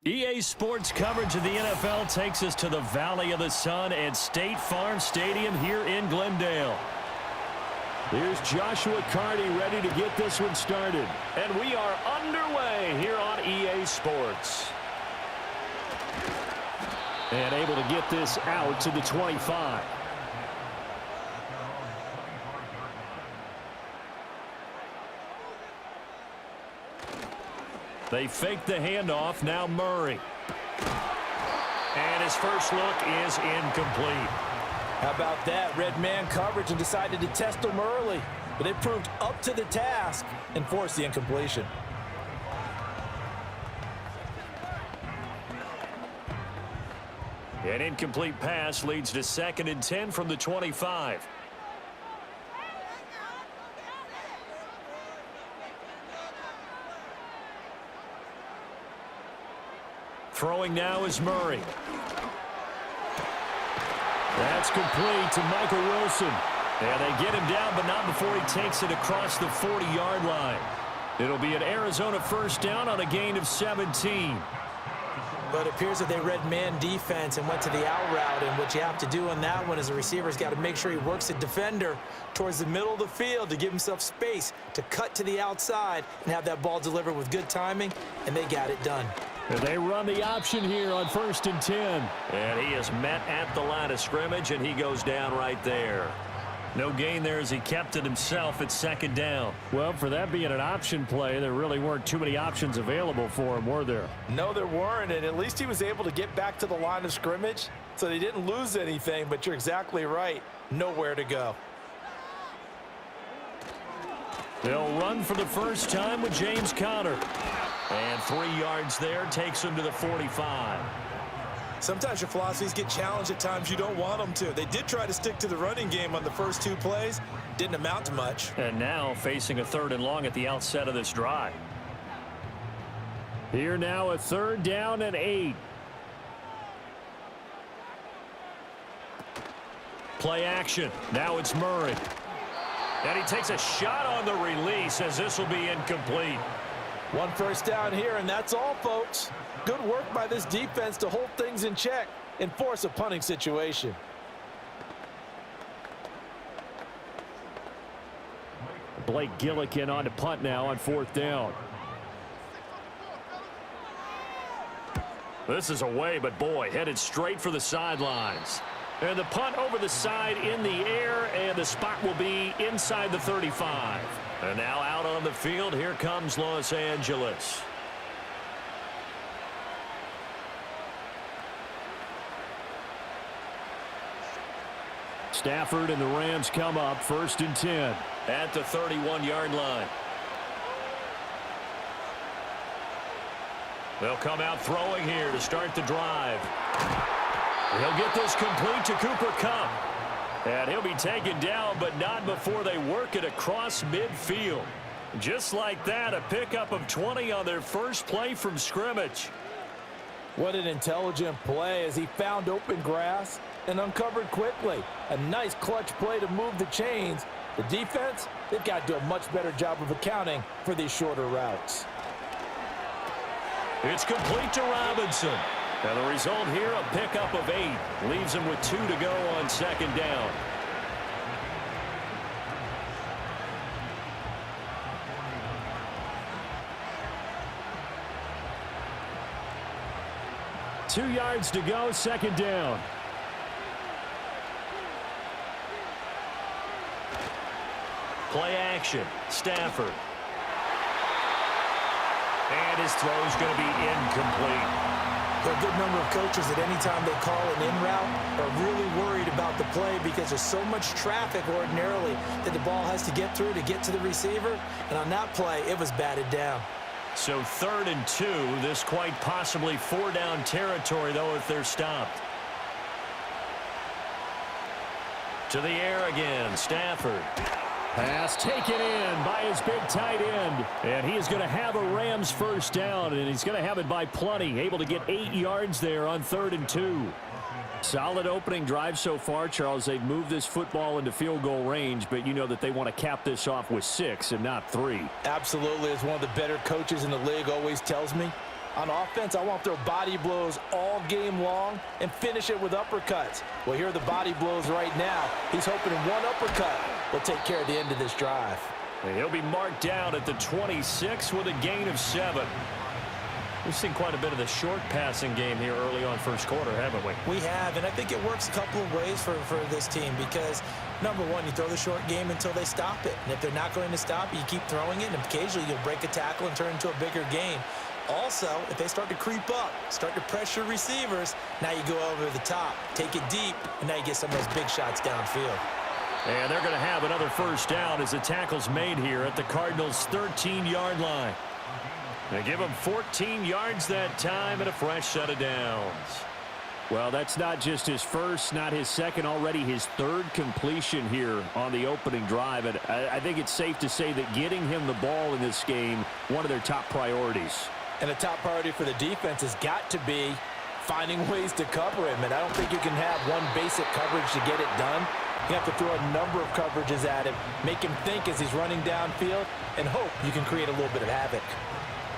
EA Sports coverage of the NFL takes us to the Valley of the Sun at State Farm Stadium here in Glendale. Here's Joshua Carney ready to get this one started. And we are underway here on EA Sports. And able to get this out to the 25. They fake the handoff. Now Murray. And his first look is incomplete. How about that? Red man coverage and decided to test him early. But they proved up to the task and forced the incompletion. An incomplete pass leads to 2nd and 10 from the 25. Throwing now is Murray. That's complete to Michael Wilson. And they get him down, but not before he takes it across the 40-yard line. It'll be an Arizona first down on a gain of 17. But it appears that they read man defense and went to the out route. And what you have to do on that one is the receiver's got to make sure he works the defender towards the middle of the field to give himself space to cut to the outside and have that ball delivered with good timing, and they got it done. And they run the option here on 1st and 10. And he is met at the line of scrimmage, and he goes down right there. No gain there as he kept it himself at 2nd down. Well, for that being an option play, there really weren't too many options available for him, were there? No, there weren't, and at least he was able to get back to the line of scrimmage, so they didn't lose anything, but you're exactly right. Nowhere to go. They'll run for the first time with James Conner. And 3 yards there takes him to the 45. Sometimes your philosophies get challenged at times you don't want them to. They did try to stick to the running game on the first 2 plays. Didn't amount to much. And now facing a 3rd and long at the outset of this drive. Here now a 3rd down and 8. Play action. Now it's Murray. And he takes a shot on the release as this will be incomplete. 1 first down here, and that's all, folks. Good work by this defense to hold things in check and force a punting situation. Blake Gillikin on to punt now on 4th down. This is away, but boy, headed straight for the sidelines. And the punt over the side in the air, and the spot will be inside the 35. And now out on the field, here comes Los Angeles. Stafford and the Rams come up 1st and 10. At the 31-yard line. They'll come out throwing here to start the drive. He'll get this complete to Cooper Kupp. And he'll be taken down, but not before they work it across midfield. Just like that, a pickup of 20 on their first play from scrimmage. What an intelligent play as he found open grass and uncovered quickly. A nice clutch play to move the chains. The defense, they've got to do a much better job of accounting for these shorter routes. It's complete to Robinson. And the result here, a pickup of 8. Leaves him with 2 to go on 2nd down. Two yards to go, 2nd down. Play action. Stafford. And his throw is going to be incomplete. There are a good number of coaches that any time they call an in route are really worried about the play because there's so much traffic ordinarily that the ball has to get through to get to the receiver. And on that play, it was batted down. So 3rd and 2, this quite possibly 4-down territory, though, if they're stopped. To the air again, Stafford. Pass taken in by his big tight end. And he is going to have a Rams first down, and he's going to have it by plenty. Able to get 8 yards there on 3rd and 2. Solid opening drive so far, Charles. They've moved this football into field goal range, but you know that they want to cap this off with 6 and not 3. Absolutely. As one of the better coaches in the league always tells me, On offense, I want to throw body blows all game long and finish it with uppercuts. Well, here are the body blows right now. He's hoping one uppercut will take care of the end of this drive. And he'll be marked down at the 26 with a gain of 7. We've seen quite a bit of the short passing game here early on first quarter, haven't we? We have, and I think it works a couple of ways for this team because, number one, you throw the short game until they stop it. And if they're not going to stop it, you keep throwing it, and occasionally you'll break a tackle and turn it into a bigger gain. Also, if they start to creep up, start to pressure receivers, now you go over the top, take it deep, and now you get some of those big shots downfield. And they're going to have another first down as the tackle's made here at the Cardinals' 13-yard line. They give him 14 yards that time and a fresh set of downs. Well, that's not just his first, not his second, already his third completion here on the opening drive. And I think it's safe to say that getting him the ball in this game, one of their top priorities. And the top priority for the defense has got to be finding ways to cover him. And I don't think you can have one basic coverage to get it done. You have to throw a number of coverages at him, make him think as he's running downfield, and hope you can create a little bit of havoc.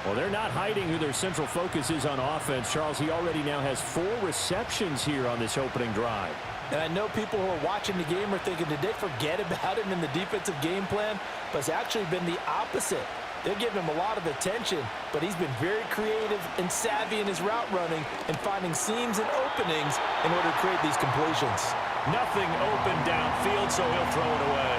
Well, they're not hiding who their central focus is on offense. Charles, he already now has 4 receptions here on this opening drive. And I know people who are watching the game are thinking, did they forget about him in the defensive game plan? But it's actually been the opposite. They're giving him a lot of attention, but he's been very creative and savvy in his route running and finding seams and openings in order to create these completions. Nothing open downfield, so he'll throw it away.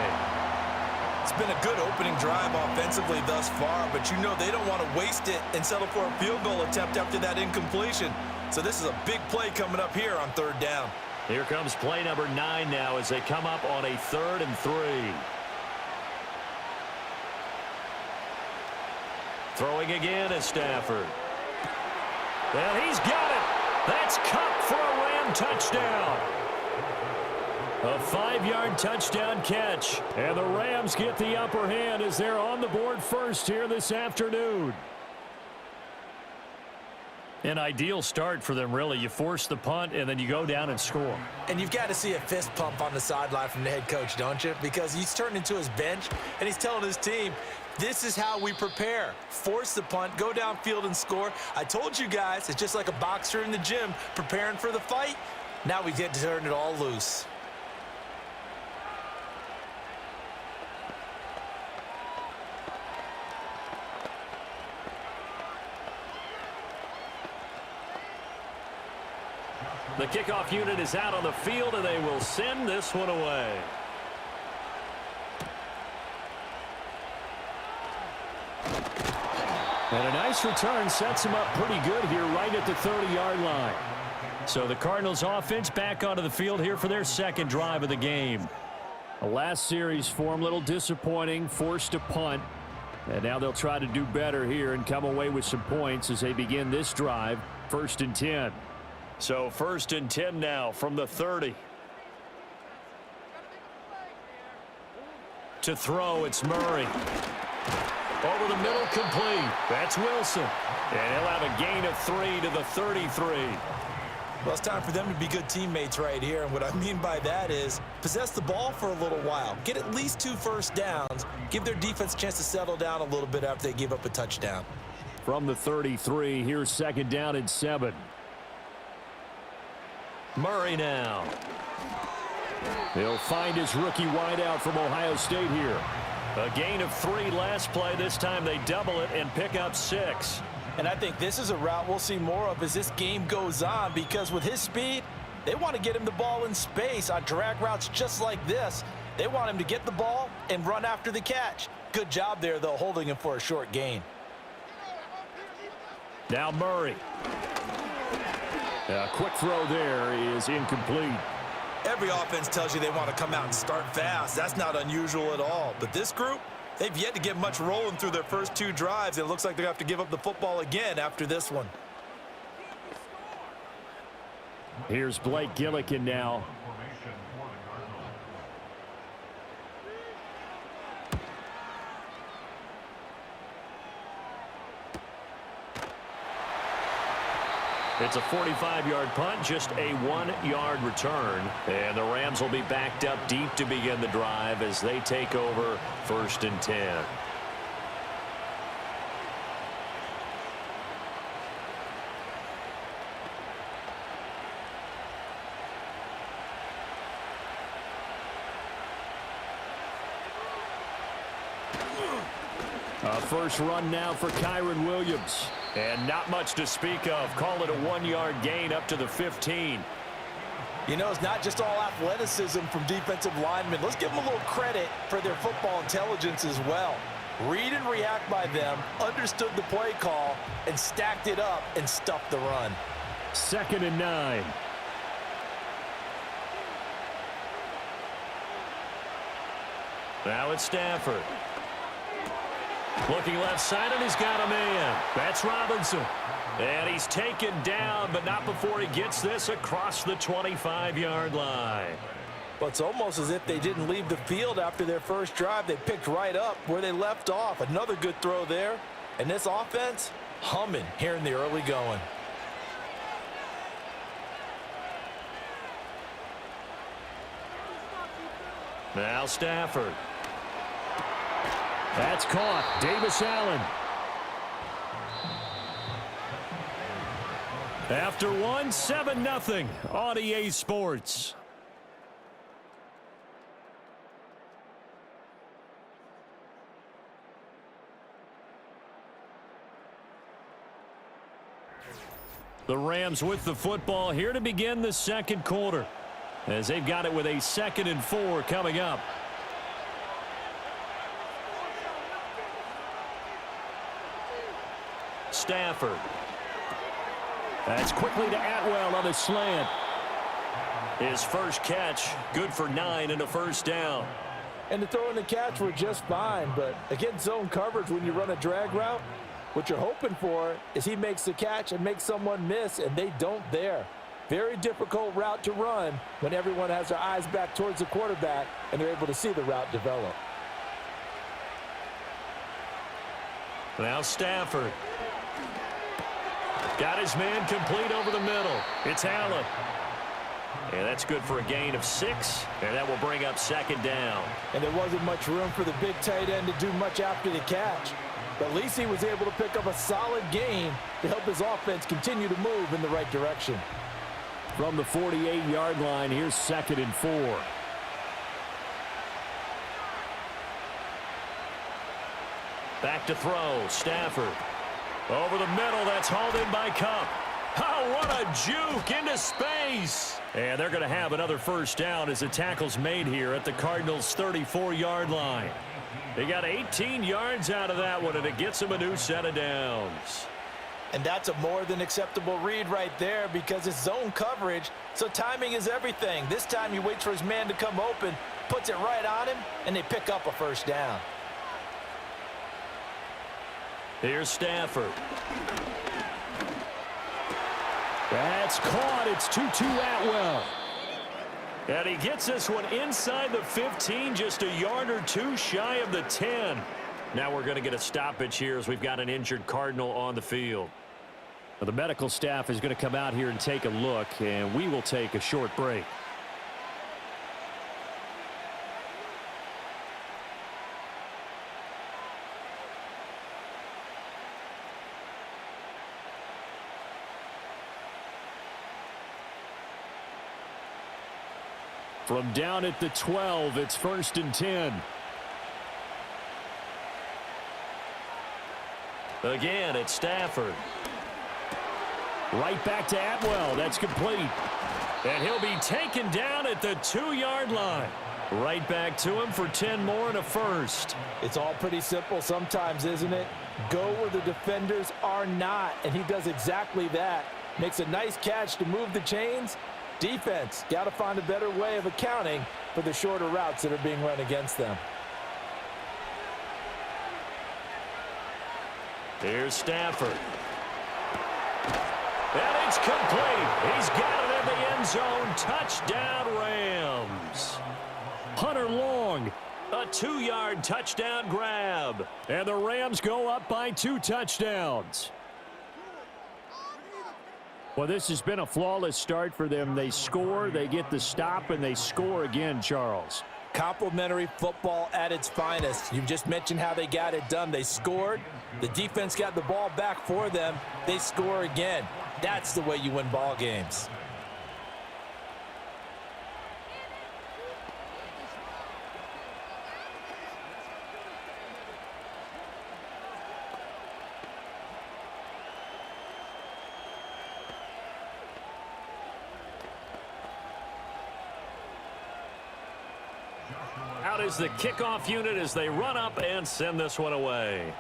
It's been a good opening drive offensively thus far, but you know they don't want to waste it and settle for a field goal attempt after that incompletion. So this is a big play coming up here on third down. Here comes play number 9 now as they come up on a 3rd and 3. Throwing again is Stafford. And he's got it. That's Cup for a Ram touchdown. A 5-yard touchdown catch. And the Rams get the upper hand as they're on the board first here this afternoon. An ideal start for them, really. You force the punt, and then you go down and score. And you've got to see a fist pump on the sideline from the head coach, don't you? Because he's turned into his bench, and he's telling his team, this is how we prepare. Force the punt, go downfield and score. I told you guys, it's just like a boxer in the gym preparing for the fight. Now we get to turn it all loose. The kickoff unit is out on the field, and they will send this one away. And a nice return sets him up pretty good here right at the 30-yard line. So the Cardinals offense back onto the field here for their second drive of the game. The last series for him, a little disappointing, forced a punt. And now they'll try to do better here and come away with some points as they begin this drive, 1st and 10. So 1st and 10 now from the 30. To throw, it's Murray. Over the middle, complete. That's Wilson. And he'll have a gain of 3 to the 33. Well, it's time for them to be good teammates right here. And what I mean by that is possess the ball for a little while. Get at least 2 first downs. Give their defense a chance to settle down a little bit after they give up a touchdown. From the 33, here's 2nd down and 7. Murray now. He'll find his rookie wideout from Ohio State here. A gain of 3 last play. This time they double it and pick up 6. And I think this is a route we'll see more of as this game goes on, because with his speed, they want to get him the ball in space on drag routes just like this. They want him to get the ball and run after the catch. Good job there, though, holding him for a short gain. Now Murray. A quick throw there is incomplete. Every offense tells you they want to come out and start fast. That's not unusual at all. But this group, they've yet to get much rolling through their first 2 drives. It looks like they have to give up the football again after this one. Here's Blake Gillikin now. It's a 45-yard punt, just a 1-yard return. And the Rams will be backed up deep to begin the drive as they take over 1st and 10. A first run now for Kyron Williams. And not much to speak of. Call it a 1-yard gain up to the 15. You know, it's not just all athleticism from defensive linemen. Let's give them a little credit for their football intelligence as well. Read and react by them, understood the play call, and stacked it up and stuffed the run. 2nd and 9. Now it's Stafford. Looking left side, and he's got a man. That's Robinson. And he's taken down, but not before he gets this across the 25-yard line. Well, it's almost as if they didn't leave the field after their first drive. They picked right up where they left off. Another good throw there. And this offense, humming here in the early going. Now Stafford. That's caught. Davis Allen. After one, 7-0 on EA Sports. The Rams with the football here to begin the second quarter, as they've got it with a 2nd and 4 coming up. Stafford. That's quickly to Atwell on a slant. His first catch, good for 9 and a first down. And the throw and the catch were just fine, but against zone coverage when you run a drag route, what you're hoping for is he makes the catch and makes someone miss, and they don't there. Very difficult route to run when everyone has their eyes back towards the quarterback and they're able to see the route develop. Now Stafford. Got his man complete over the middle. It's Allen. And that's good for a gain of 6, and that will bring up 2nd down. And there wasn't much room for the big tight end to do much after the catch. But at least he was able to pick up a solid gain to help his offense continue to move in the right direction. From the 48-yard line, here's 2nd and 4. Back to throw. Stafford. Over the middle. That's hauled in by Cup. Oh, what a juke into space. And they're going to have another first down as the tackle's made here at the Cardinals' 34-yard line. They got 18 yards out of that one, and it gets them a new set of downs. And that's a more than acceptable read right there because it's zone coverage, so timing is everything. This time he waits for his man to come open, puts it right on him, and they pick up a first down. Here's Stafford. That's caught. It's 2-2 Atwell. And he gets this one inside the 15, just a yard or two shy of the 10. Now we're going to get a stoppage here as we've got an injured Cardinal on the field. Well, the medical staff is going to come out here and take a look, and we will take a short break. From down at the 12, it's 1st and 10. Again, it's Stafford. Right back to Atwell. That's complete. And he'll be taken down at the 2-yard line. Right back to him for 10 more and a first. It's all pretty simple sometimes, isn't it? Go where the defenders are not, and he does exactly that. Makes a nice catch to move the chains. Defense, got to find a better way of accounting for the shorter routes that are being run against them. Here's Stafford. And it's complete. He's got it in the end zone. Touchdown, Rams. Hunter Long. A 2-yard touchdown grab. And the Rams go up by 2 touchdowns. Well, this has been a flawless start for them. They score, they get the stop, and they score again, Charles. Complimentary football at its finest. You've just mentioned how they got it done. They scored. The defense got the ball back for them. They score again. That's the way you win ball games. is the kickoff unit as they run up and send this one away.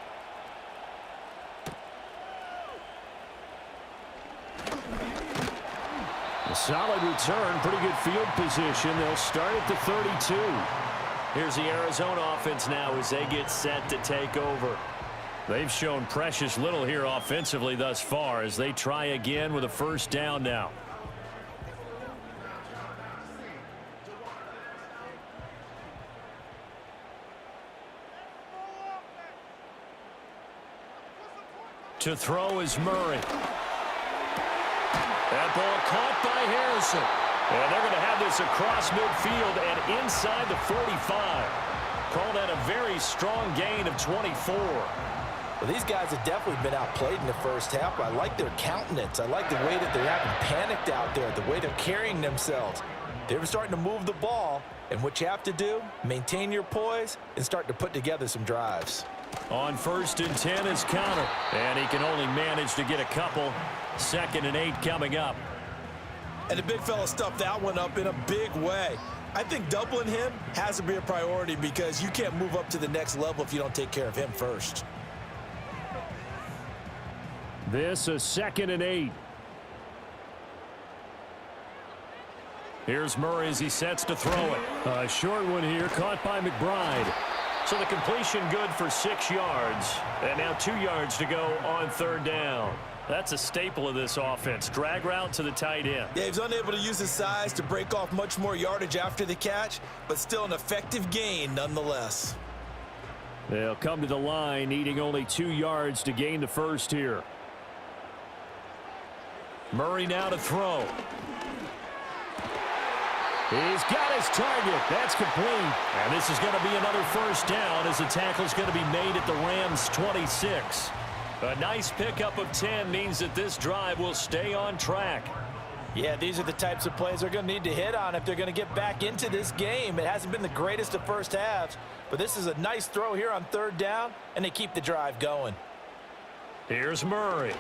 A solid return, pretty good field position. They'll start at the 32. Here's the Arizona offense now as they get set to take over. They've shown precious little here offensively thus far as they try again with a first down now. To throw is Murray. That ball caught by Harrison. And they're going to have this across midfield and inside the 45. Call that a very strong gain of 24. Well, these guys have definitely been outplayed in the first half. I like their countenance. I like the way that they haven't panicked out there, the way they're carrying themselves. They're starting to move the ball, and what you have to do, maintain your poise and start to put together some drives. On 1st and 10 is Counter, and he can only manage to get a couple. 2nd and 8 coming up. And the big fella stuffed that one up in a big way. I think doubling him has to be a priority because you can't move up to the next level if you don't take care of him first. This a 2nd and 8. Here's Murray as he sets to throw it. A short one here, caught by McBride. So the completion good for 6 yards. And now 2 yards to go on 3rd down. That's a staple of this offense. Drag route to the tight end. Yeah, he was unable to use his size to break off much more yardage after the catch, but still an effective gain nonetheless. They'll come to the line, needing only 2 yards to gain the first here. Murray now to throw. He's got his target. That's complete. And this is going to be another first down as the tackle's going to be made at the Rams' 26. A nice pickup of 10 means that this drive will stay on track. Yeah, these are the types of plays they're going to need to hit on if they're going to get back into this game. It hasn't been the greatest of first halves, but this is a nice throw here on 3rd down, and they keep the drive going. Here's Murray.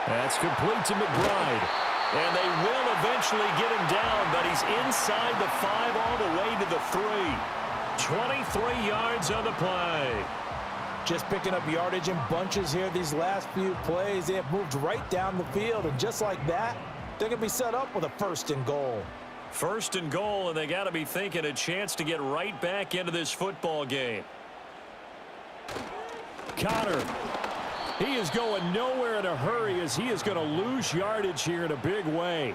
That's complete to McBride. And they will eventually get him down, but he's inside the 5 all the way to the 3. 23 yards on the play. Just picking up yardage in bunches here these last few plays. They have moved right down the field, and just like that, they're going to be set up with a 1st and goal. 1st and goal, and they got to be thinking a chance to get right back into this football game. Connor. He is going nowhere in a hurry as he is going to lose yardage here in a big way.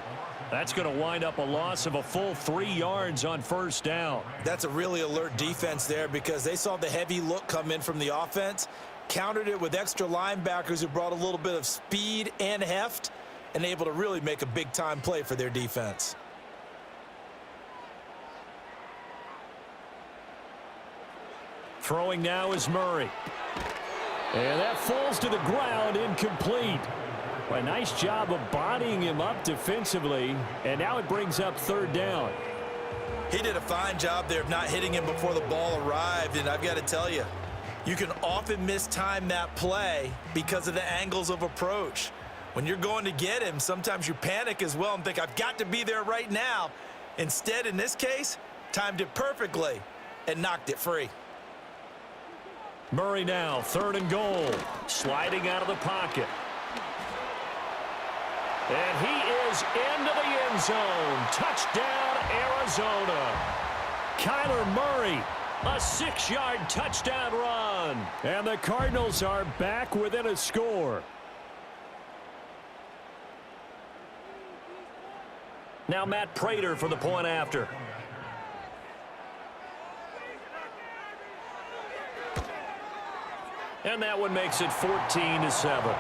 That's going to wind up a loss of a full 3 yards on 1st down. That's a really alert defense there because they saw the heavy look come in from the offense, countered it with extra linebackers who brought a little bit of speed and heft, and able to really make a big-time play for their defense. Throwing now is Murray. And that falls to the ground, incomplete. A nice job of bodying him up defensively, and now it brings up 3rd down. He did a fine job there of not hitting him before the ball arrived, and I've got to tell you, you can often mistime that play because of the angles of approach. When you're going to get him, sometimes you panic as well and think, I've got to be there right now. Instead, in this case, timed it perfectly and knocked it free. Murray now, 3rd and goal. Sliding out of the pocket. And he is into the end zone. Touchdown, Arizona. Kyler Murray, a 6-yard touchdown run. And the Cardinals are back within a score. Now Matt Prater for the point after. And that one makes it 14-7.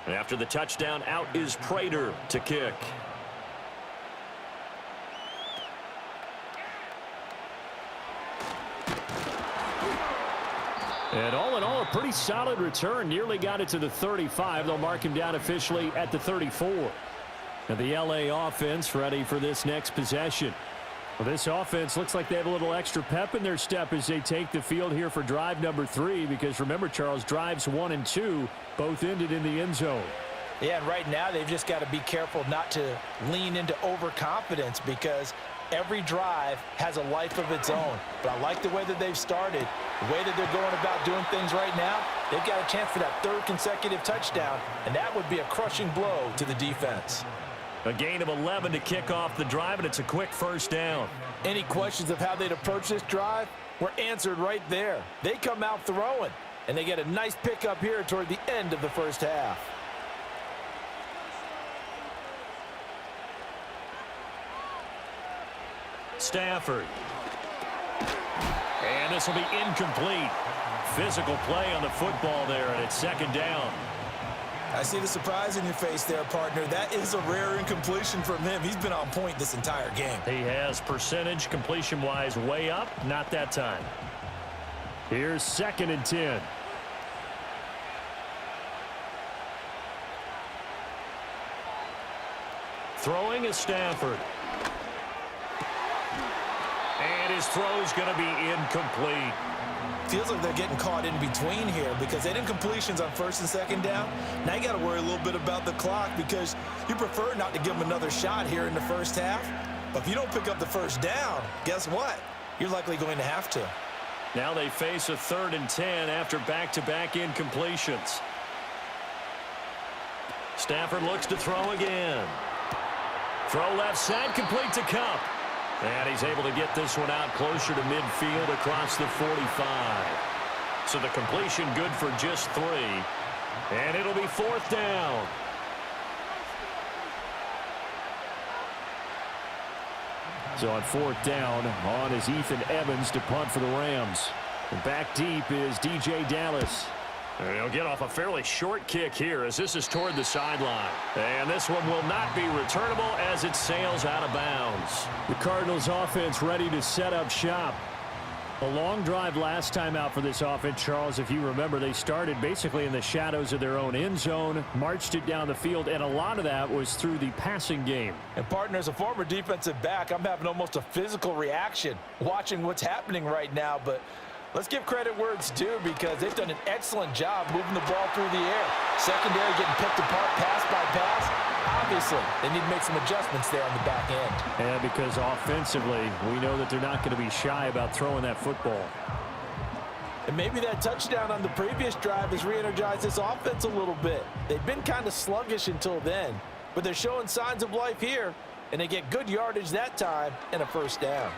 After the touchdown, out is Prater to kick. And all in all, a pretty solid return. Nearly got it to the 35. They'll mark him down officially at the 34. And the LA offense ready for this next possession. Well, this offense looks like they have a little extra pep in their step as they take the field here for drive number 3. Because remember, Charles, drives 1 and 2 both ended in the end zone. Yeah, and right now they've just got to be careful not to lean into overconfidence because every drive has a life of its own. But I like the way that they've started, the way that they're going about doing things right now. They've got a chance for that 3rd consecutive touchdown, and that would be a crushing blow to the defense. A gain of 11 to kick off the drive, and it's a quick first down. Any questions of how they'd approach this drive were answered right there. They come out throwing, and they get a nice pickup here toward the end of the first half. Stafford. And this will be incomplete. Physical play on the football there, and it's 2nd down. I see the surprise in your face there, partner. That is a rare incompletion from him. He's been on point this entire game. He has percentage completion-wise way up. Not that time. Here's 2nd and 10. Throwing is Stafford. And his throw's going to be incomplete. Feels like they're getting caught in between here because they didn't completions on 1st and 2nd down. Now you got to worry a little bit about the clock because you prefer not to give them another shot here in the first half. But if you don't pick up the 1st down, guess what? You're likely going to have to. Now they face a 3rd and 10 after back-to-back incompletions. Stafford looks to throw again. Throw left side, complete to Cup. And he's able to get this one out closer to midfield across the 45. So the completion good for just 3. And it'll be 4th down. So on 4th down, on is Ethan Evans to punt for the Rams. And back deep is DJ Dallas. And he'll get off a fairly short kick here as this is toward the sideline. And this one will not be returnable as it sails out of bounds. The Cardinals offense ready to set up shop. A long drive last time out for this offense, Charles. If you remember, they started basically in the shadows of their own end zone, marched it down the field, and a lot of that was through the passing game. And partner, as a former defensive back, I'm having almost a physical reaction watching what's happening right now. But let's give credit where it's due because they've done an excellent job moving the ball through the air. Secondary getting picked apart pass by pass. Obviously, they need to make some adjustments there on the back end. And because offensively, we know that they're not going to be shy about throwing that football. And maybe that touchdown on the previous drive has re-energized this offense a little bit. They've been kind of sluggish until then, but they're showing signs of life here, and they get good yardage that time and a 1st down.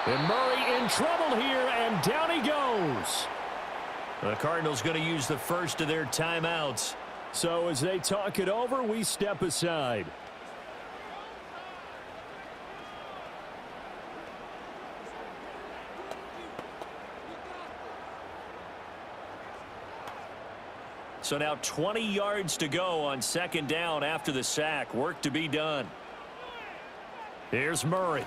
And Murray in trouble here, and down he goes. The Cardinals going to use the first of their timeouts. So as they talk it over, we step aside. So now 20 yards to go on 2nd down after the sack. Work to be done. Here's Murray.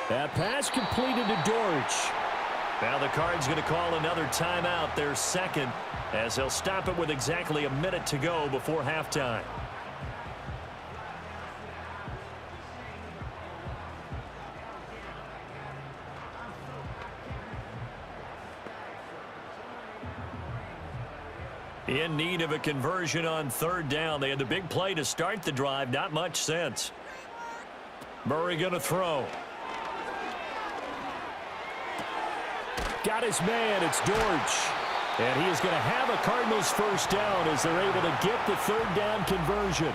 That pass completed to Dortch. Now the Cards going to call another timeout, their 2nd, as they'll stop it with exactly a minute to go before halftime. In need of a conversion on 3rd down. They had the big play to start the drive. Not much sense. Murray going to throw. Got his man. It's Dortch. And he is going to have a Cardinals 1st down as they're able to get the 3rd down conversion.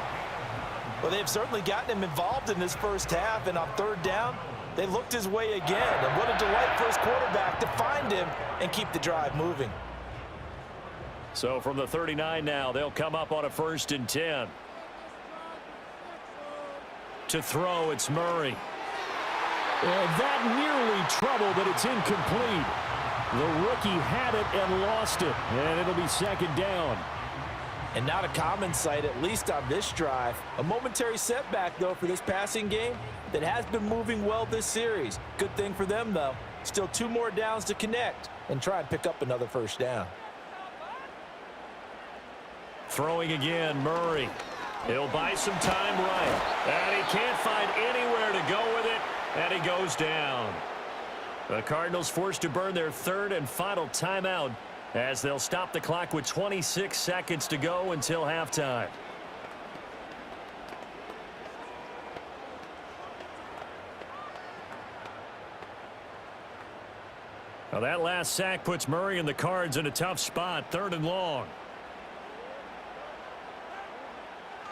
Well, they've certainly gotten him involved in this first half, and on 3rd down, they looked his way again. And what a delight for his quarterback to find him and keep the drive moving. So from the 39 now, they'll come up on a 1st and 10. To throw, it's Murray. And that nearly trouble, but it's incomplete. The rookie had it and lost it, and it'll be 2nd down. And not a common sight, at least on this drive. A momentary setback, though, for this passing game that has been moving well this series. Good thing for them, though. Still 2 more downs to connect and try and pick up another first down. Throwing again, Murray. He'll buy some time right. And he can't find anywhere to go with it, and he goes down. The Cardinals forced to burn their 3rd and final timeout as they'll stop the clock with 26 seconds to go until halftime. Now that last sack puts Murray and the Cards in a tough spot, 3rd and long.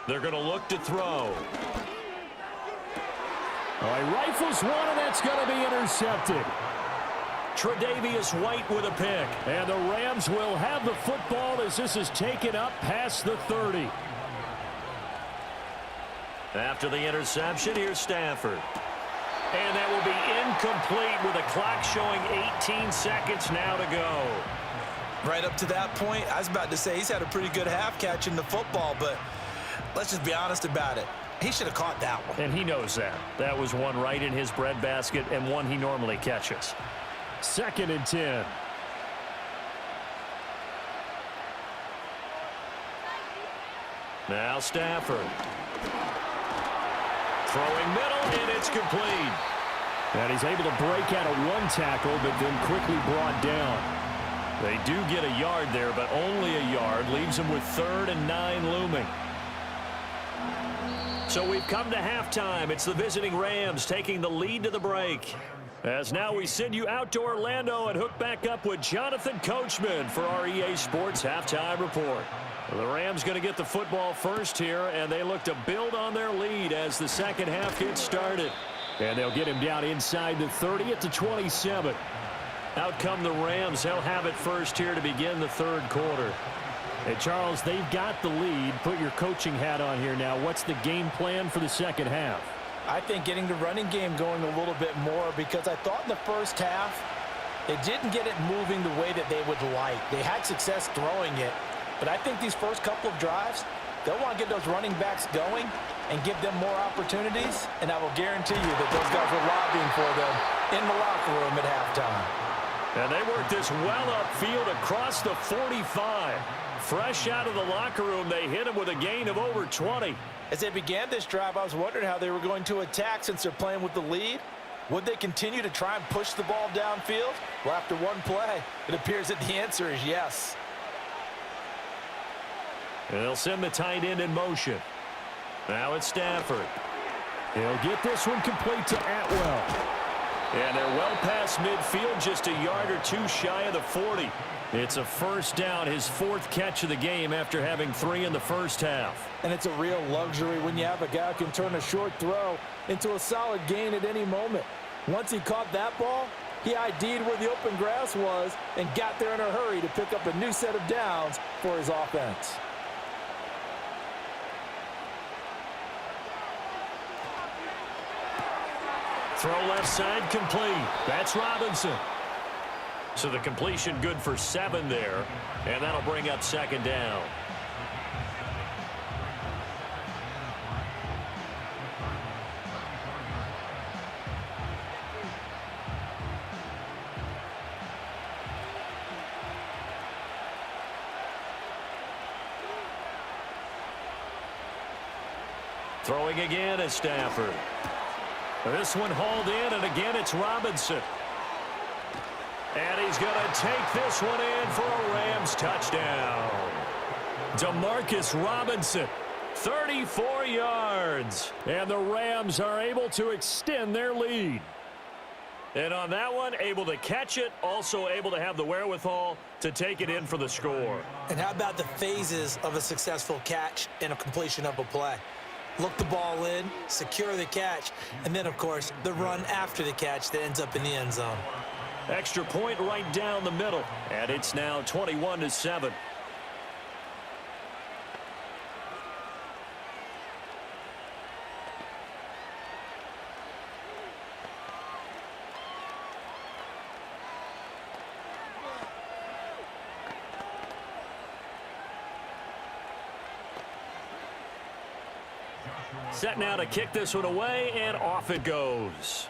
They're going to look to throw. Oh, he rifles one, and that's going to be intercepted. Tre'Davious White with a pick. And the Rams will have the football as this is taken up past the 30. After the interception, here's Stafford. And that will be incomplete with a clock showing 18 seconds now to go. Right up to that point, I was about to say he's had a pretty good half catching the football, but let's just be honest about it. He should have caught that one. And he knows that. That was one right in his breadbasket and one he normally catches. 2nd and 10. Now Stafford. Throwing middle, and it's complete. And he's able to break out of 1 tackle, but then quickly brought down. They do get a yard there, but only a yard. Leaves him with 3rd and 9 looming. So we've come to halftime. It's the visiting Rams taking the lead to the break. As now we send you out to Orlando and hook back up with Jonathan Coachman for our EA Sports Halftime Report. The Rams going to get the football first here, and they look to build on their lead as the second half gets started. And they'll get him down inside the 30 at the 27. Out come the Rams. They'll have it first here to begin the 3rd quarter. Hey, Charles, they've got the lead. Put your coaching hat on here now. What's the game plan for the second half? I think getting the running game going a little bit more, because I thought in the first half they didn't get it moving the way that they would like. They had success throwing it, but I think these first couple of drives, they'll want to get those running backs going and give them more opportunities, and I will guarantee you that those guys were lobbying for them in the locker room at halftime. And they work this well upfield across the 45. Fresh out of the locker room, they hit him with a gain of over 20. As they began this drive, I was wondering how they were going to attack since they're playing with the lead. Would they continue to try and push the ball downfield? Well, after one play, it appears that the answer is yes. And they'll send the tight end in motion. Now it's Stafford. He'll get this one complete to Atwell. And they're well past midfield, just a yard or 2 shy of the 40. It's a first down, his 4th catch of the game after having 3 in the first half. And it's a real luxury when you have a guy who can turn a short throw into a solid gain at any moment. Once he caught that ball, he ID'd where the open grass was and got there in a hurry to pick up a new set of downs for his offense. Throw left side complete. That's Robinson. So the completion good for 7 there, and that'll bring up 2nd down. Throwing again is Stafford. This one hauled in, and again it's Robinson. And he's going to take this one in for a Rams touchdown. Demarcus Robinson, 34 yards. And the Rams are able to extend their lead. And on that one, able to catch it, also able to have the wherewithal to take it in for the score. And how about the phases of a successful catch and a completion of a play? Look the ball in, secure the catch, and then, of course, the run after the catch that ends up in the end zone. Extra point right down the middle, and it's now 21-7. Set now to kick this one away, and off it goes.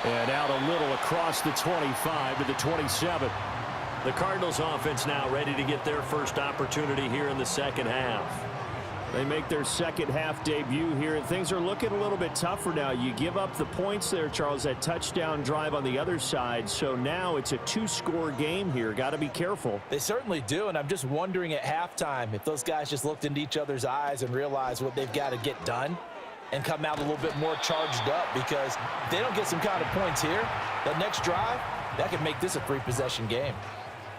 And out a little across the 25 to the 27. The Cardinals offense now ready to get their first opportunity here in the second half. They make their second half debut here, and things are looking a little bit tougher now. You give up the points there, Charles, that touchdown drive on the other side. So now it's a two-score game here. Got to be careful. They certainly do, and I'm just wondering at halftime if those guys just looked into each other's eyes and realized what they've got to get done and come out a little bit more charged up, because if they don't get some kind of points here, that next drive, that could make this a three-possession game.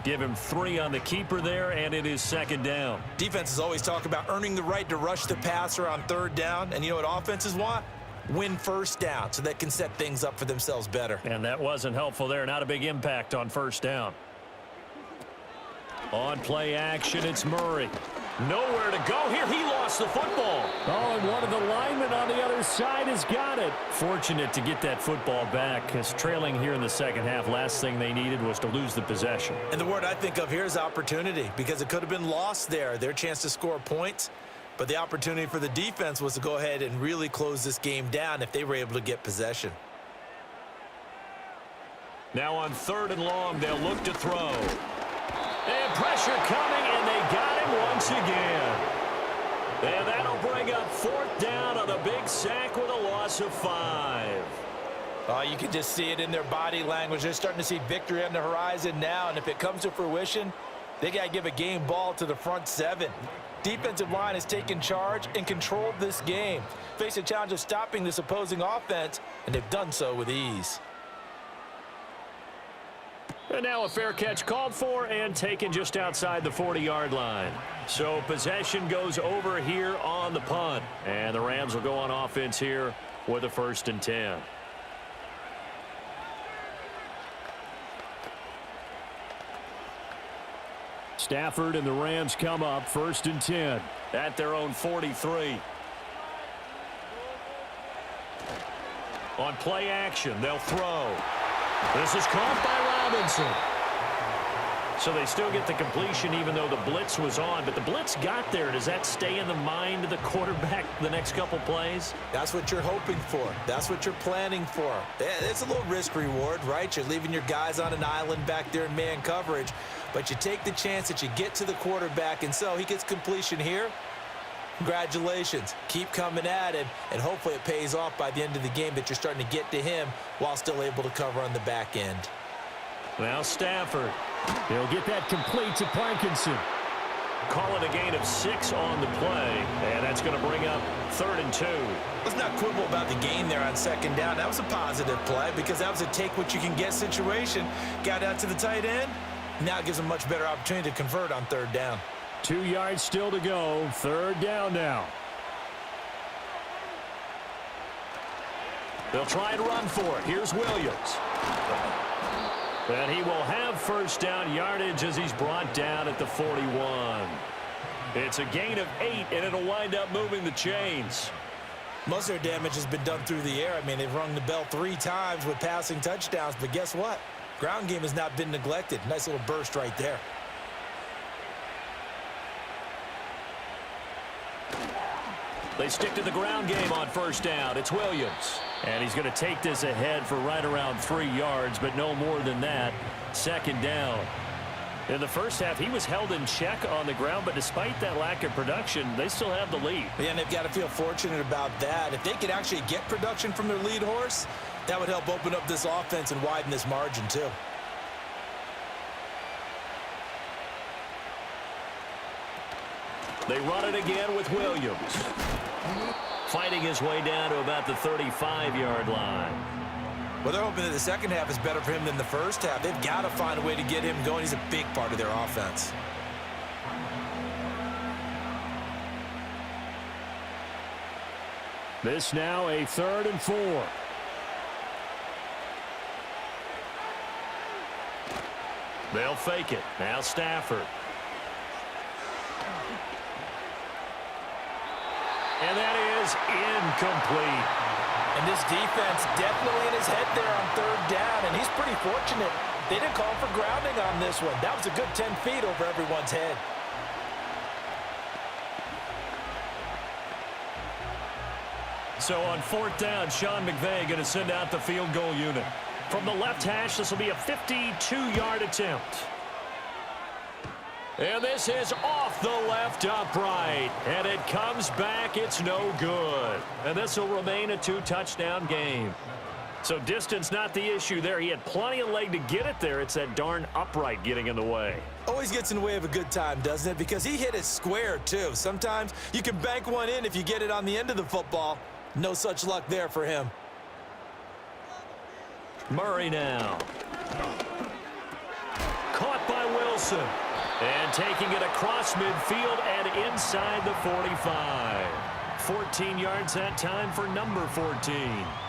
Give him 3 on the keeper there, and it is second down. Defenses always talk about earning the right to rush the passer on third down, and you know what offenses want? Win first down so they can set things up for themselves better. And that wasn't helpful there. Not a big impact on first down. On play action, it's Murray. Nowhere to go here. He lost the football. Oh, and one of the linemen on the other side has got it. Fortunate to get that football back, because trailing here in the second half, last thing they needed was to lose the possession. And the word I think of here is opportunity, because it could have been lost there. Their chance to score points, but the opportunity for the defense was to go ahead and really close this game down if they were able to get possession. Now on 3rd and long, they'll look to throw. And pressure coming, and they got him once again. And that'll bring up 4th down on a big sack with a loss of 5. Oh, you can just see it in their body language. They're starting to see victory on the horizon now, and if it comes to fruition, they got to give a game ball to the front 7. Defensive line has taken charge and controlled this game. Face a challenge of stopping this opposing offense, and they've done so with ease. And now a fair catch called for and taken just outside the 40-yard line. So possession goes over here on the punt. And the Rams will go on offense here with a 1st and 10. Stafford and the Rams come up 1st and 10. At their own 43. On play action, they'll throw. This is caught by Robinson. So they still get the completion even though the blitz was on. But the blitz got there. Does that stay in the mind of the quarterback the next couple plays? That's what you're hoping for. That's what you're planning for. It's a little risk reward, right? You're leaving your guys on an island back there in man coverage. But you take the chance that you get to the quarterback, and so he gets completion here. Congratulations. Keep coming at him, and hopefully it pays off by the end of the game that you're starting to get to him while still able to cover on the back end. Now Stafford. They'll get that complete to Parkinson. Call it a gain of 6 on the play, and that's going to bring up 3rd and 2. Let's not quibble about the gain there on 2nd down. That was a positive play because that was a take-what-you-can-get situation. Got out to the tight end. Now it gives them a much better opportunity to convert on 3rd down. 2 yards still to go. 3rd down now. They'll try and run for it. Here's Williams. And he will have 1st down yardage as he's brought down at the 41. It's a gain of 8, and it'll wind up moving the chains. Most of their damage has been done through the air. I mean, they've rung the bell 3 times with passing touchdowns, but guess what? Ground game has not been neglected. Nice little burst right there. They stick to the ground game on 1st down. It's Williams. And he's going to take this ahead for right around 3 yards, but no more than that. 2nd down. In the first half, he was held in check on the ground, but despite that lack of production, they still have the lead. Yeah, and they've got to feel fortunate about that. If they could actually get production from their lead horse, that would help open up this offense and widen this margin too. They run it again with Williams. Fighting his way down to about the 35-yard line. Well, they're hoping that the second half is better for him than the first half. They've got to find a way to get him going. He's a big part of their offense. This now a 3rd and 4. They'll fake it. Now Stafford. And that is incomplete. And this defense definitely in his head there on 3rd down, and he's pretty fortunate They didn't call for grounding on this one. That was a good 10 feet over everyone's head. So on fourth down, Sean McVay going to send out the field goal unit. From the left hash, this will be a 52-yard attempt. And this is off the left upright. And it comes back. It's no good. And this will remain a 2-touchdown game. So distance not the issue there. He had plenty of leg to get it there. It's that darn upright getting in the way. Always gets in the way of a good time, doesn't it? Because he hit it square, too. Sometimes you can bank one in if you get it on the end of the football. No such luck there for him. Murray now. Caught by Wilson. And taking it across midfield and inside the 45. 14 yards that time for number 14.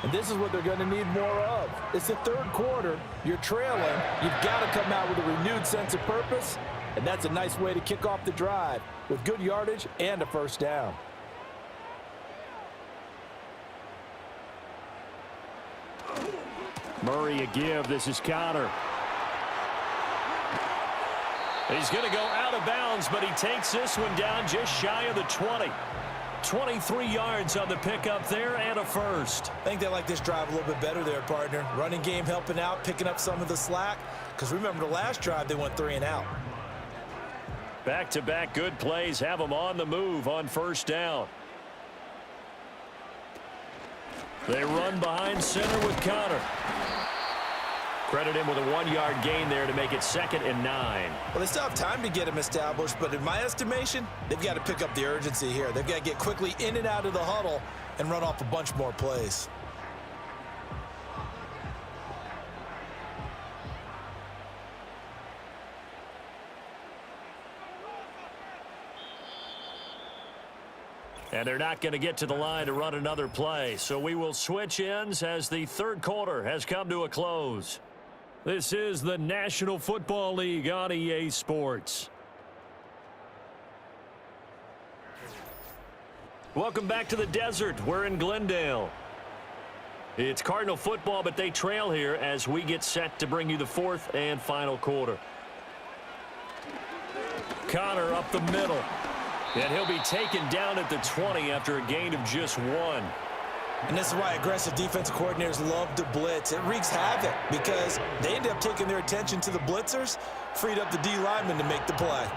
And this is what they're going to need more of. It's the third quarter. You're trailing. You've got to come out with a renewed sense of purpose. And that's a nice way to kick off the drive with good yardage and a first down. Murray a give. This is Connor. He's going to go out of bounds, but he takes this one down just shy of the 20. 23 yards on the pickup there and a first. I think they like this drive a little bit better there, partner. Running game helping out, picking up some of the slack. Because remember the last drive, they went 3 and out. Back-to-back good plays have them on the move on first down. They run behind center with Connor. Credit him with a 1-yard gain there to make it 2nd and 9. Well, they still have time to get him established, but in my estimation, they've got to pick up the urgency here. They've got to get quickly in and out of the huddle and run off a bunch more plays. And they're not going to get to the line to run another play. So we will switch ends as the third quarter has come to a close. This is the National Football League on EA Sports. Welcome back to the desert. We're in Glendale. It's Cardinal football, but they trail here as we get set to bring you the fourth and final quarter. Connor up the middle. And he'll be taken down at the 20 after a gain of just 1. And this is why aggressive defensive coordinators love to blitz. It wreaks havoc because they end up taking their attention to the blitzers, freed up the D lineman to make the play.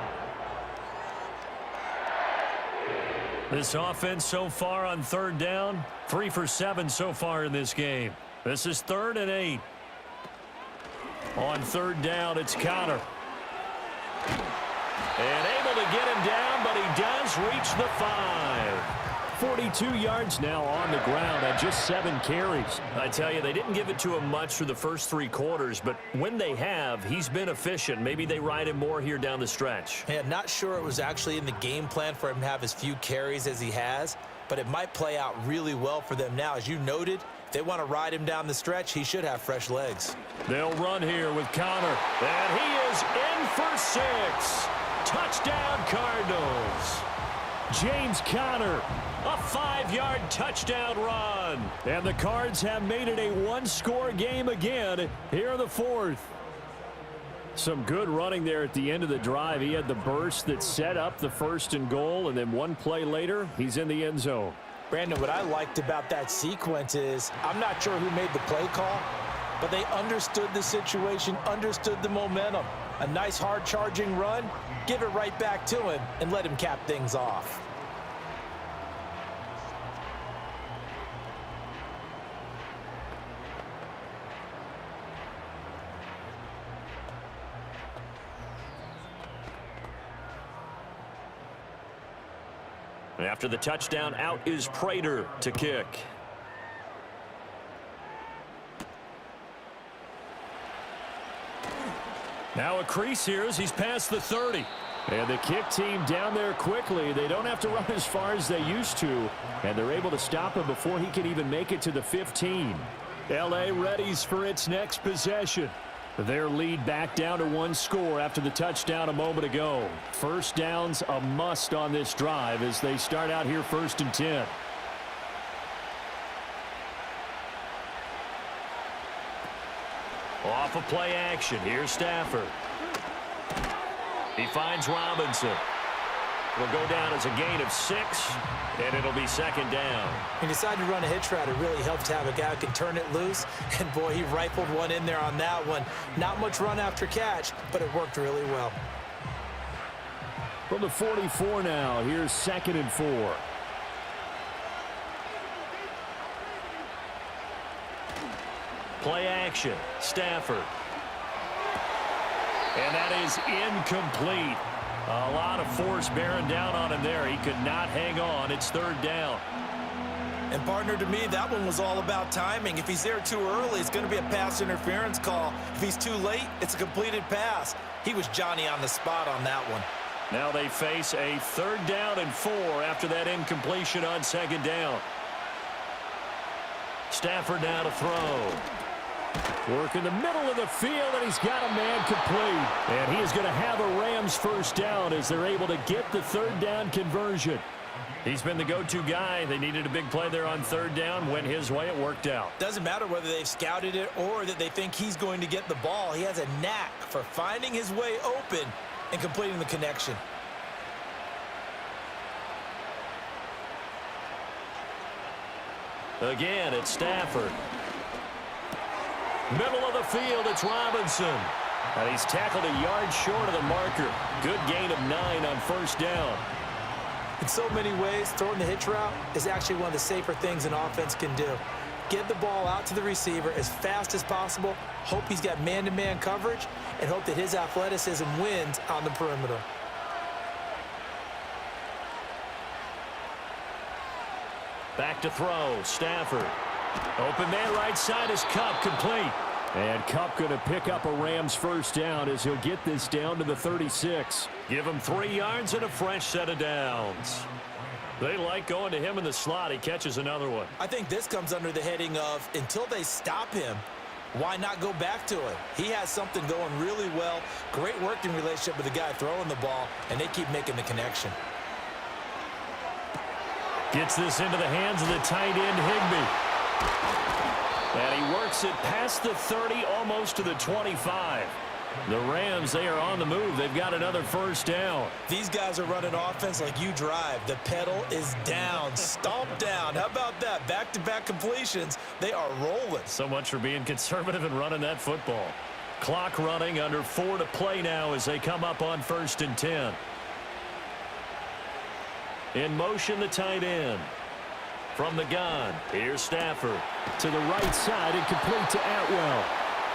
This offense so far on third down, 3 for 7 so far in this game. This is 3rd and 8. On third down, it's Connor. And able to get him down, but he does reach the 5. 42 yards now on the ground on just 7 carries. I tell you, they didn't give it to him much through the first 3 quarters, but when they have, he's been efficient. Maybe they ride him more here down the stretch. Yeah, not sure it was actually in the game plan for him to have as few carries as he has, but it might play out really well for them now. As you noted, if they want to ride him down the stretch, he should have fresh legs. They'll run here with Connor, and he is in for 6. Touchdown, Cardinals. James Conner, a 5-yard touchdown run. And the Cards have made it a 1-score game again here in the 4th. Some good running there at the end of the drive. He had the burst that set up the 1st and goal, and then 1 play later, he's in the end zone. Brandon, what I liked about that sequence is I'm not sure who made the play call, but they understood the situation, understood the momentum. A nice hard charging run, give it right back to him and let him cap things off. After the touchdown, out is Prater to kick. Now a crease here as he's past the 30. And the kick team down there quickly. They don't have to run as far as they used to. And they're able to stop him before he can even make it to the 15. L.A. readies for its next possession. Their lead back down to 1 score after the touchdown a moment ago. First down's a must on this drive as they start out here 1st and 10. Off of play action. Here's Stafford. He finds Robinson. It'll go down as a gain of 6, and it'll be second down. He decided to run a hitch route. It really helps to have a guy who can turn it loose. And, boy, he rifled one in there on that one. Not much run after catch, but it worked really well. From the 44 now, here's 2nd and 4. Play action. Stafford. And that is incomplete. A lot of force bearing down on him there. He could not hang on. It's 3rd down. And, partner, to me, that one was all about timing. If he's there too early, it's going to be a pass interference call. If he's too late, it's a completed pass. He was Johnny on the spot on that one. Now they face a 3rd down and 4 after that incompletion on 2nd down. Stafford now to throw. Work in the middle of the field, and he's got a man complete. And he is going to have a Rams first down as they're able to get the 3rd down conversion. He's been the go-to guy. They needed a big play there on 3rd down. Went his way. It worked out. Doesn't matter whether they've scouted it or that they think he's going to get the ball. He has a knack for finding his way open and completing the connection. Again, it's Stafford. Middle of the field, it's Robinson. And he's tackled a yard short of the marker. Good gain of 9 on 1st down. In so many ways, throwing the hitch route is actually one of the safer things an offense can do. Get the ball out to the receiver as fast as possible, hope he's got man-to-man coverage, and hope that his athleticism wins on the perimeter. Back to throw, Stafford. Open man right side is Cup, complete. And Kupp going to pick up a Rams first down as he'll get this down to the 36. Give him 3 yards and a fresh set of downs. They like going to him in the slot. He catches another one. I think this comes under the heading of until they stop him, why not go back to it? He has something going really well. Great working relationship with the guy throwing the ball, and they keep making the connection. Gets this into the hands of the tight end, Higbee. And he works it past the 30, almost to the 25. The Rams, they are on the move. They've got another first down. These guys are running offense like you drive. The pedal is down, stomp down. How about that? Back-to-back completions. They are rolling. So much for being conservative and running that football. Clock running, under 4 to play now as they come up on 1st and 10. In motion, the tight end. From the gun, here's Stafford. To the right side and complete to Atwell.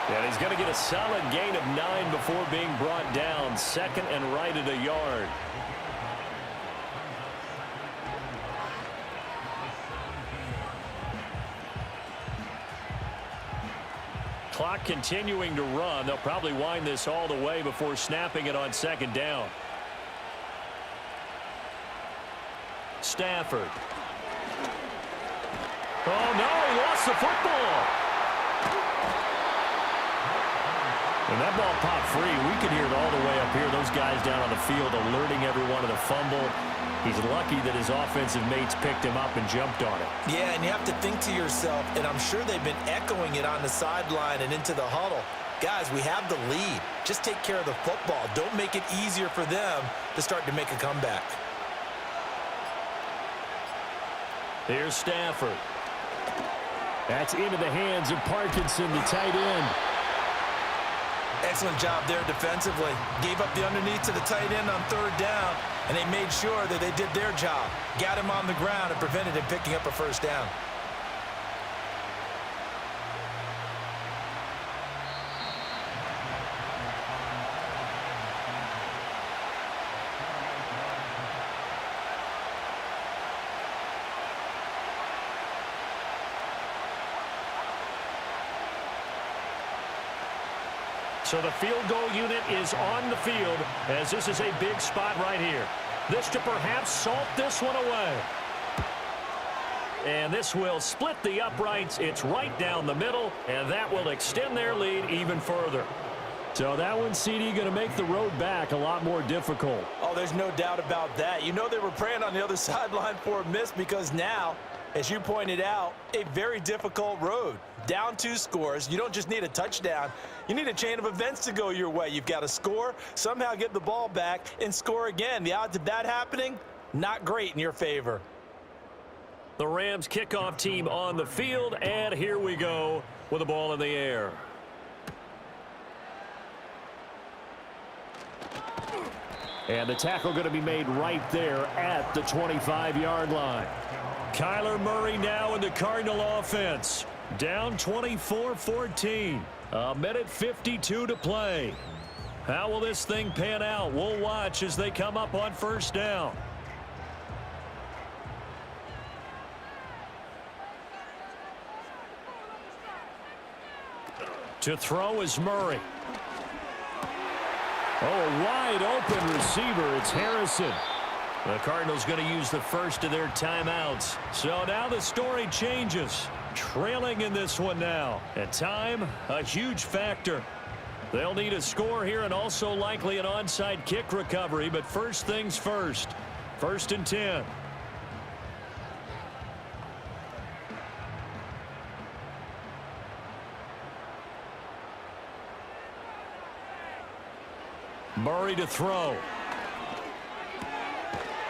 And he's going to get a solid gain of 9 before being brought down. 2nd and right at a yard. Clock continuing to run. They'll probably wind this all the way before snapping it on 2nd down. Stafford. Oh, no, he lost the football. And that ball popped free. We could hear it all the way up here. Those guys down on the field alerting everyone of the fumble. He's lucky that his offensive mates picked him up and jumped on it. Yeah, and you have to think to yourself, and I'm sure they've been echoing it on the sideline and into the huddle. Guys, we have the lead. Just take care of the football. Don't make it easier for them to start to make a comeback. Here's Stafford. That's into the hands of Parkinson, the tight end. Excellent job there defensively. Gave up the underneath to the tight end on 3rd down, and they made sure that they did their job. Got him on the ground and prevented him picking up a first down. So the field goal unit is on the field as this is a big spot right here. This to perhaps salt this one away. And this will split the uprights. It's right down the middle, and that will extend their lead even further. So that one, CD, going to make the road back a lot more difficult. Oh, there's no doubt about that. You know they were praying on the other sideline for a miss because now As you pointed out, a very difficult road. Down 2 scores. You don't just need a touchdown. You need a chain of events to go your way. You've got to score, somehow get the ball back, and score again. The odds of that happening, not great in your favor. The Rams kickoff team on the field, and here we go with the ball in the air. And the tackle going to be made right there at the 25-yard line. Kyler Murray now in the Cardinal offense. Down 24-14. A minute 52 to play. How will this thing pan out? We'll watch as they come up on first down. To throw is Murray. Oh, a wide open receiver. It's Harrison. The Cardinals going to use the first of their timeouts. So now the story changes. Trailing in this one now. And time, a huge factor. They'll need a score here and also likely an onside kick recovery. But first things first. 1st and 10. Murray to throw.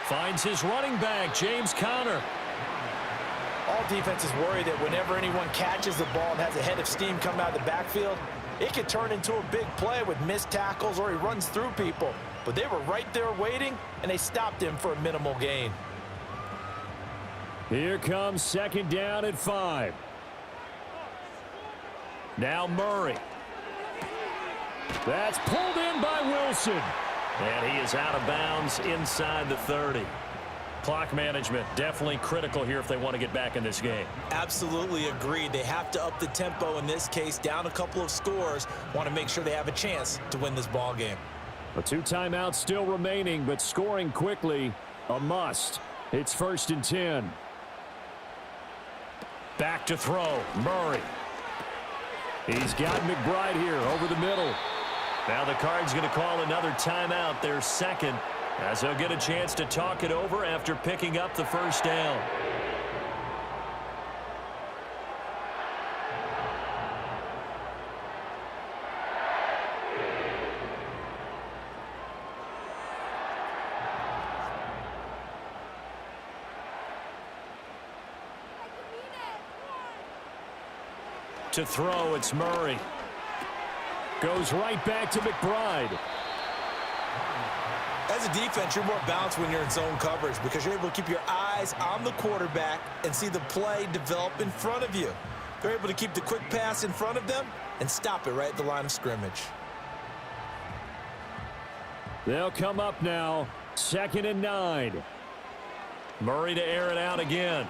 Finds his running back, James Conner. All defenses worry that whenever anyone catches the ball and has a head of steam come out of the backfield, it could turn into a big play with missed tackles or he runs through people. But they were right there waiting, and they stopped him for a minimal gain. Here comes 2nd down at 5. Now Murray. That's pulled in by Wilson. And he is out of bounds inside the 30. Clock management definitely critical here if they want to get back in this game. Absolutely agreed. They have to up the tempo in this case, down a couple of scores. Want to make sure they have a chance to win this ball game. The 2 timeouts still remaining, but scoring quickly, a must. It's 1st and 10. Back to throw, Murray. He's got McBride here over the middle. Now the Cards going to call another timeout, their second, as they'll get a chance to talk it over after picking up the first down. To throw, it's Murray. Goes right back to McBride. As a defense, you're more balanced when you're in zone coverage because you're able to keep your eyes on the quarterback and see the play develop in front of you. They're able to keep the quick pass in front of them and stop it right at the line of scrimmage. They'll come up now, 2nd and 9. Murray to air it out again.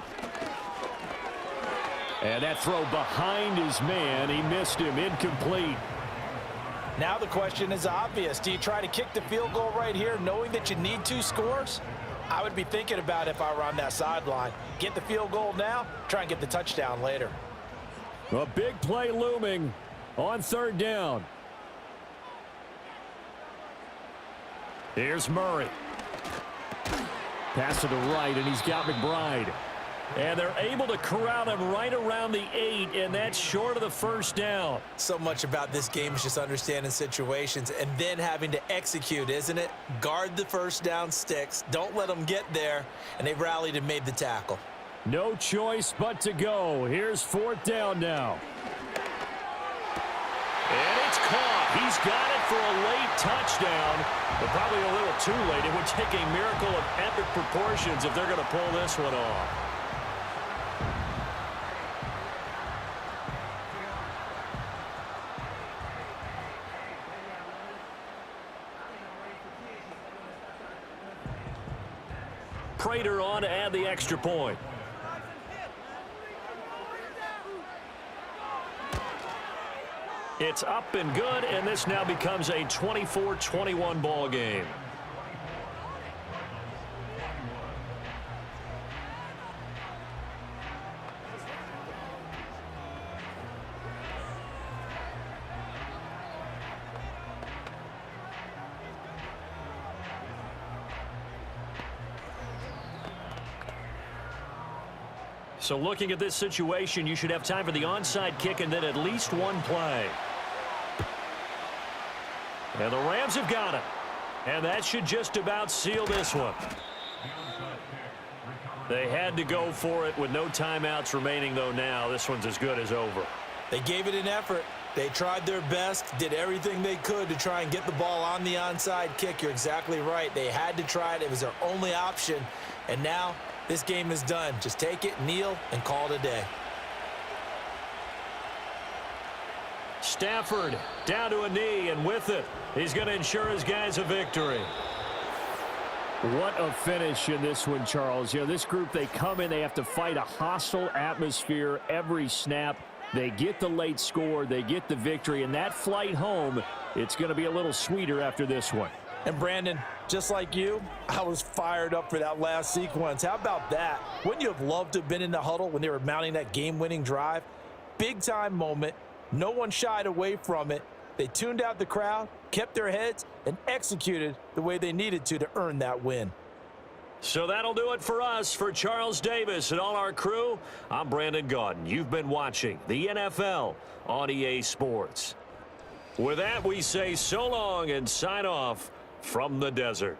And that throw behind his man, he missed him, incomplete. Now the question is obvious. Do you try to kick the field goal right here knowing that you need 2 scores? I would be thinking about it if I were on that sideline. Get the field goal now, try and get the touchdown later. A big play looming on 3rd down. Here's Murray. Pass to the right, and he's got McBride. And they're able to corral him right around the 8, and that's short of the first down. So much about this game is just understanding situations and then having to execute, isn't it? Guard the first down sticks. Don't let them get there. And they rallied and made the tackle. No choice but to go. Here's 4th down now. And it's caught. He's got it for a late touchdown, but probably a little too late. It would take a miracle of epic proportions if they're going to pull this one off. Prater on to add the extra point. It's up and good, and this now becomes a 24-21 ball game. So looking at this situation, you should have time for the onside kick and then at least one play. And the Rams have got it. And that should just about seal this one. They had to go for it with no timeouts remaining, though. Now this one's as good as over. They gave it an effort. They tried their best, did everything they could to try and get the ball on the onside kick. You're exactly right. They had to try it. It was their only option. And now this game is done. Just take it, kneel, and call it a day. Stafford down to a knee, and with it, he's going to ensure his guys a victory. What a finish in this one, Charles. You know, this group, they come in, they have to fight a hostile atmosphere every snap. They get the late score, they get the victory, and that flight home, it's going to be a little sweeter after this one. And Brandon, just like you, I was fired up for that last sequence. How about that? Wouldn't you have loved to have been in the huddle when they were mounting that game-winning drive? Big-time moment. No one shied away from it. They tuned out the crowd, kept their heads, and executed the way they needed to earn that win. So that'll do it for us. For Charles Davis and all our crew, I'm Brandon Gaudin. You've been watching the NFL on EA Sports. With that, we say so long and sign off from the desert.